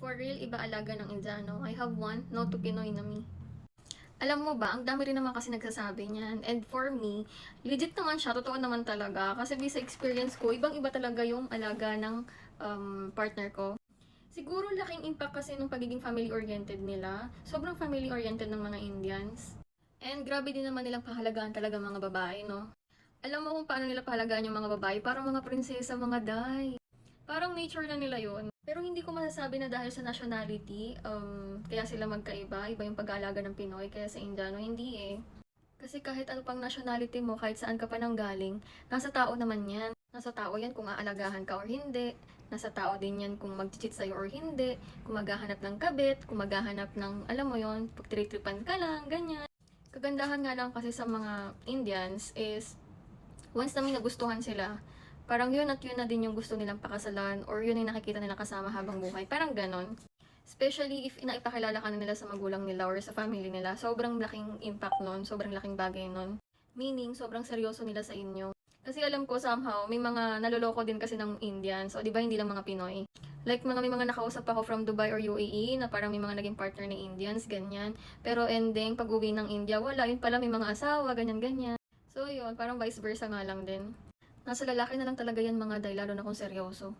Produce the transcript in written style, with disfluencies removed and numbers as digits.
For real, iba alaga ng Indiano. I have one, no to Pinoy na me. Alam mo ba, ang dami rin naman kasi nagsasabi niyan. And for me, legit naman siya, totoo naman talaga. Kasi sa experience ko, ibang-iba talaga yung alaga ng partner ko. Siguro laking impact kasi ng pagiging family-oriented nila. Sobrang family-oriented ng mga Indians. And grabe din naman nilang pahalagaan talaga mga babae, no? Alam mo kung paano nila pahalagaan yung mga babae? Parang mga prinsesa, mga day. Parang nature na nila yon. Pero hindi ko masasabi na dahil sa nationality, kaya sila magkaiba, iba yung pag-aalaga ng Pinoy, kaya sa Indiano, hindi eh. Kasi kahit ano pang nationality mo, kahit saan ka pa nang galing, nasa tao naman yan. Nasa tao yan kung aalagahan ka or hindi. Nasa tao din yan kung mag-cheat sa'yo or hindi. Kung maghahanap ng kabit, kung maghahanap ng, alam mo yon, pagtritripan ka lang, ganyan. Kagandahan nga lang kasi sa mga Indians is, once na may nagustuhan sila, parang yun at yun na din yung gusto nilang pakasalan or yun yung nakikita nilang kasama habang buhay. Parang ganon. Especially if inaipakilala ka na nila sa magulang nila or sa family nila, sobrang laking impact nun, sobrang laking bagay nun. Meaning, sobrang seryoso nila sa inyo. Kasi alam ko somehow, may mga naloloko din kasi ng Indians, o di ba hindi lang mga Pinoy. Like may mga nakausap ako from Dubai or UAE na parang may mga naging partner ng Indians, ganyan. Pero ending, pag uwi ng India, wala, yun pala may mga asawa, ganyan-ganyan. So yun, parang vice versa nga lang din. Nasa lalaki na lang talaga yan mga day, lalo na kung seryoso.